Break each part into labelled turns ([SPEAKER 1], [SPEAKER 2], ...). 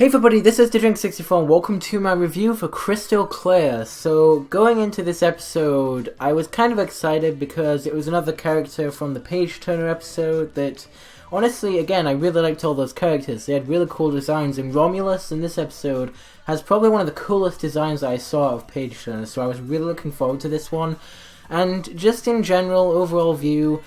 [SPEAKER 1] Hey everybody, this is Drink64 and welcome to my review for Crystal Clear. So, going into this episode, I was kind of excited because it was another character from the Page Turner episode that, honestly, again, I really liked all those characters. They had really cool designs, and Romulus in this episode has probably one of the coolest designs that I saw out of Page Turner, so I was really looking forward to this one. And just in general, overall view,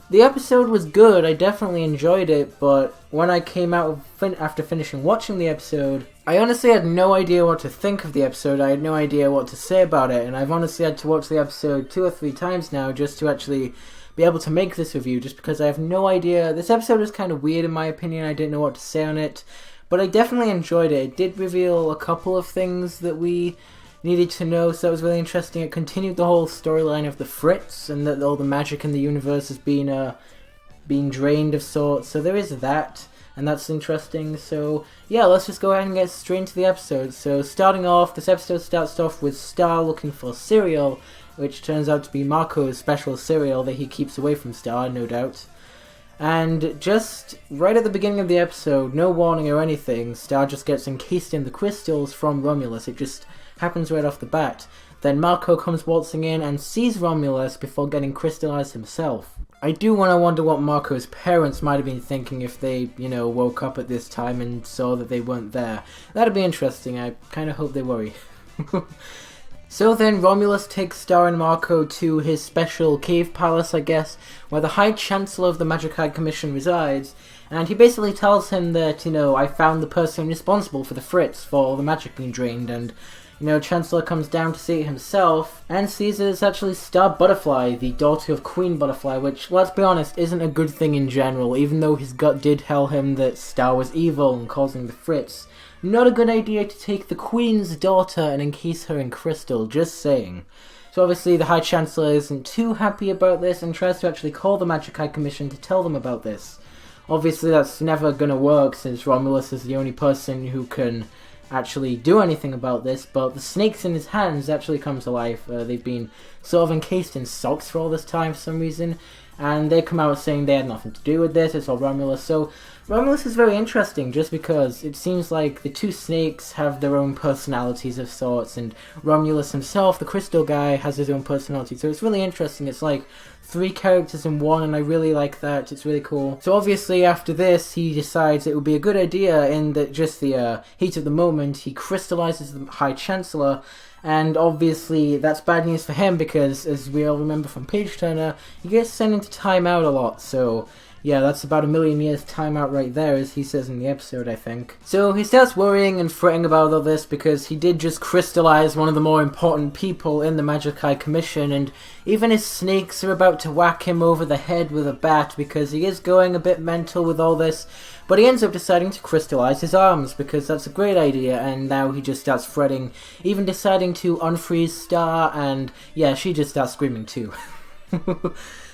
[SPEAKER 1] the episode was good, I definitely enjoyed it, but when I came out after finishing watching the episode, I honestly had no idea what to think of the episode. I had no idea what to say about it, and I've honestly had to watch the episode 2 or 3 times now just to actually be able to make this review, just because I have no idea. This episode was kind of weird in my opinion, I didn't know what to say on it, but I definitely enjoyed it. It did reveal a couple of things that we needed to know, so it was really interesting. It continued the whole storyline of the Fritz, and that all the magic in the universe has been drained of sorts, so there is that, and that's interesting. So yeah, let's just go ahead and get straight into the episode. So starting off, this episode starts off with Star looking for cereal, which turns out to be Marco's special cereal that he keeps away from Star, no doubt. And just right at the beginning of the episode, no warning or anything, Star just gets encased in the crystals from Romulus. It just happens right off the bat. Then Marco comes waltzing in and sees Romulus before getting crystallized himself. I do want to wonder what Marco's parents might have been thinking if they, woke up at this time and saw that they weren't there. That'd be interesting. I kind of hope they worry. So then Romulus takes Star and Marco to his special cave palace, I guess, where the High Chancellor of the Magic High Commission resides, and he basically tells him that, I found the person responsible for the Fritz, for all the magic being drained, and Chancellor comes down to see it himself, and sees that it's actually Star Butterfly, the daughter of Queen Butterfly, which, let's be honest, isn't a good thing in general, even though his gut did tell him that Star was evil and causing the Fritz. Not a good idea to take the Queen's daughter and encase her in crystal, just saying. So obviously the High Chancellor isn't too happy about this, and tries to actually call the Magic High Commission to tell them about this. Obviously that's never gonna work, since Romulus is the only person who can actually do anything about this, but the snakes in his hands actually come to life. They've been sort of encased in socks for all this time for some reason, and they come out saying they had nothing to do with this, it's all Romulus. So Romulus is very interesting just because it seems like the two snakes have their own personalities of sorts, and Romulus himself, the crystal guy, has his own personality, so it's really interesting. It's like 3 characters in one, and I really like that. It's really cool. So obviously after this, he decides it would be a good idea, in that just the heat of the moment, he crystallizes the High Chancellor, and obviously that's bad news for him because, as we all remember from Page Turner, he gets sent into timeout a lot, so yeah, that's about 1,000,000 years timeout right there, as he says in the episode, I think. So he starts worrying and fretting about all this because he did just crystallize one of the more important people in the Magic High Commission, and even his snakes are about to whack him over the head with a bat because he is going a bit mental with all this. But he ends up deciding to crystallize his arms because that's a great idea, and now he just starts fretting, even deciding to unfreeze Star, and yeah, she just starts screaming too.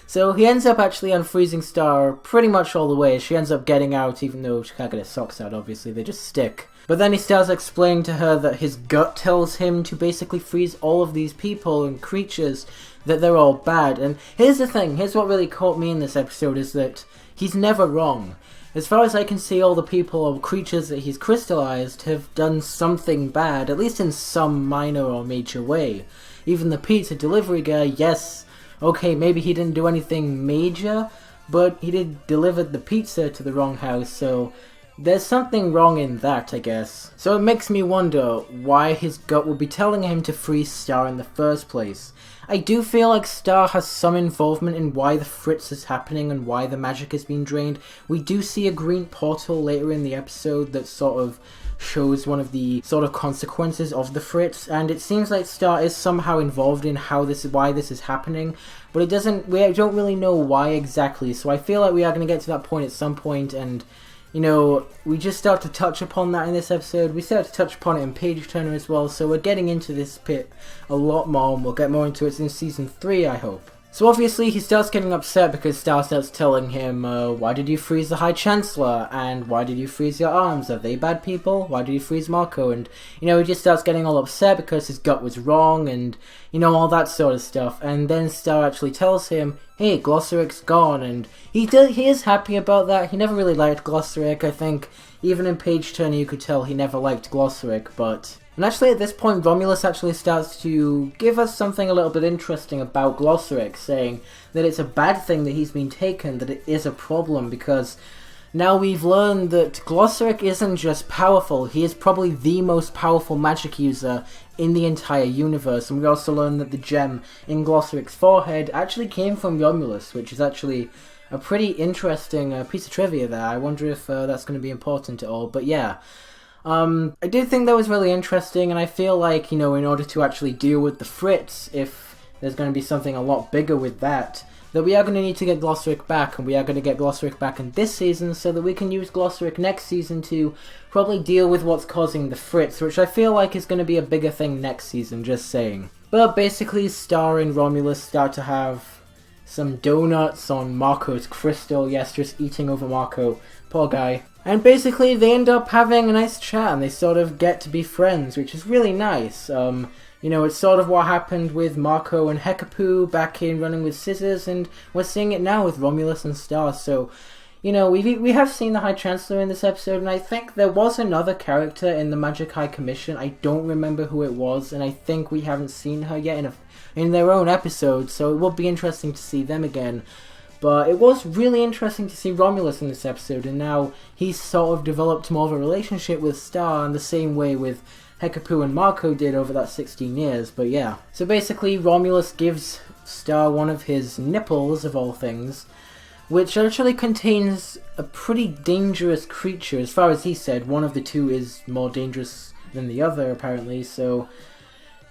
[SPEAKER 1] So he ends up actually unfreezing Star pretty much all the way. She ends up getting out, even though she can't get her socks out, obviously, they just stick. But then he starts explaining to her that his gut tells him to basically freeze all of these people and creatures, that they're all bad. And here's the thing, here's what really caught me in this episode, is that he's never wrong. As far as I can see, all the people or creatures that he's crystallized have done something bad, at least in some minor or major way. Even the pizza delivery guy, yes, okay, maybe he didn't do anything major, but he did deliver the pizza to the wrong house, so there's something wrong in that, I guess. So it makes me wonder why his gut would be telling him to freeze Star in the first place. I do feel like Star has some involvement in why the Fritz is happening and why the magic is being drained. We do see a green portal later in the episode that sort of shows one of the sort of consequences of the Fritz, and it seems like Star is somehow involved in why this is happening, but we don't really know why exactly, so I feel like we are going to get to that point at some point, and we just start to touch upon that in this episode. We start to touch upon it in Page Turner as well, so we're getting into this bit a lot more, and we'll get more into it in Season 3, I hope. So obviously he starts getting upset because Star starts telling him, why did you freeze the High Chancellor? And why did you freeze your arms? Are they bad people? Why did you freeze Marco? And, he just starts getting all upset because his gut was wrong and, all that sort of stuff. And then Star actually tells him, hey, Glossoric's gone. And he is happy about that. He never really liked Glossoric. I think even in Page Turner you could tell he never liked Glossoric, but... And actually at this point Romulus actually starts to give us something a little bit interesting about Glossoric, saying that it's a bad thing that he's been taken, that it is a problem, because now we've learned that Glossoric isn't just powerful, he is probably the most powerful magic user in the entire universe, and we also learned that the gem in Glossoric's forehead actually came from Romulus, which is actually a pretty interesting piece of trivia there. I wonder if that's going to be important at all, but yeah. I did think that was really interesting, and I feel like, in order to actually deal with the Fritz, if there's going to be something a lot bigger with that we are going to need to get Glossoric back, and we are going to get Glossoric back in this season so that we can use Glossoric next season to probably deal with what's causing the Fritz, which I feel like is going to be a bigger thing next season, just saying. But basically, Star and Romulus start to have some donuts on Marco's crystal, yes, just eating over Marco, poor guy. And basically they end up having a nice chat and they sort of get to be friends, which is really nice. It's sort of what happened with Marco and Hekapoo back in Running with Scissors, and we're seeing it now with Romulus and Star. So, we have seen the High Chancellor in this episode, and I think there was another character in the Magic High Commission. I don't remember who it was, and I think we haven't seen her yet in their own episode, so it will be interesting to see them again. But it was really interesting to see Romulus in this episode, and now he's sort of developed more of a relationship with Star in the same way with Hekapoo and Marco did over that 16 years, but yeah. So basically, Romulus gives Star one of his nipples, of all things, which actually contains a pretty dangerous creature. As far as he said, one of the two is more dangerous than the other, apparently, so...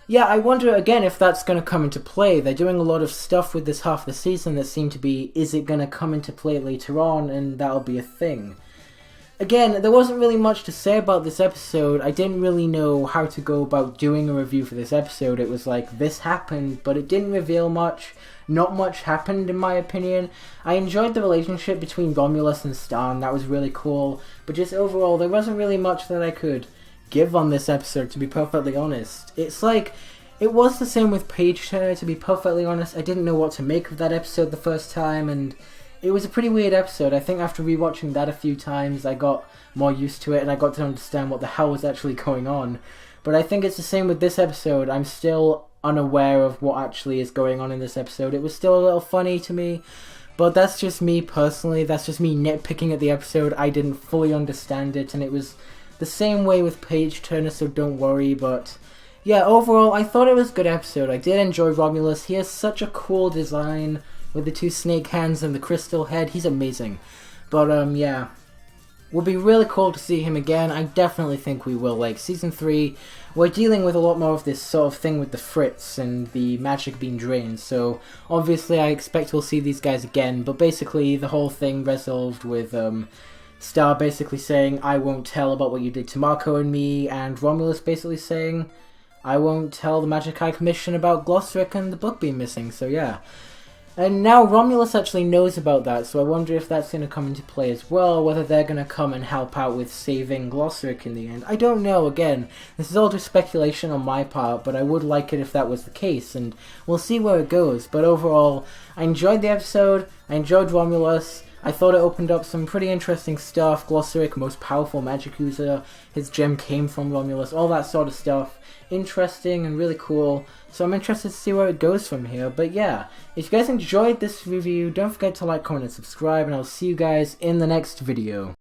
[SPEAKER 1] Yeah, I wonder again if that's going to come into play. They're doing a lot of stuff with this half of the season that seem to be, is it going to come into play later on, and that'll be a thing. Again, there wasn't really much to say about this episode. I didn't really know how to go about doing a review for this episode. It was like, this happened, but it didn't reveal much. Not much happened, in my opinion. I enjoyed the relationship between Romulus and Star, and that was really cool. But just overall, there wasn't really much that I could give on this episode, to be perfectly honest. It's like, it was the same with Page Turner, to be perfectly honest. I didn't know what to make of that episode the first time, and it was a pretty weird episode. I think after rewatching that a few times, I got more used to it, and I got to understand what the hell was actually going on. But I think it's the same with this episode. I'm still unaware of what actually is going on in this episode. It was still a little funny to me, but that's just me personally. That's just me nitpicking at the episode. I didn't fully understand it, and it was the same way with Page Turner, so don't worry. But yeah, overall, I thought it was a good episode. I did enjoy Romulus. He has such a cool design with the two snake hands and the crystal head. He's amazing. But yeah, would be really cool to see him again. I definitely think we will. Like, Season 3, we're dealing with a lot more of this sort of thing with the Fritz and the magic being drained, so obviously I expect we'll see these guys again. But basically, the whole thing resolved with Star basically saying, I won't tell about what you did to Marco and me, and Romulus basically saying, I won't tell the Magic High Commission about Glossoric and the book being missing, so yeah. And now Romulus actually knows about that, so I wonder if that's going to come into play as well, whether they're going to come and help out with saving Glossoric in the end. I don't know, again, this is all just speculation on my part, but I would like it if that was the case, and we'll see where it goes. But overall, I enjoyed the episode, I enjoyed Romulus, I thought it opened up some pretty interesting stuff. Glossoric, most powerful magic user, his gem came from Romulus, all that sort of stuff. Interesting and really cool, so I'm interested to see where it goes from here. But yeah, if you guys enjoyed this review, don't forget to like, comment, and subscribe, and I'll see you guys in the next video.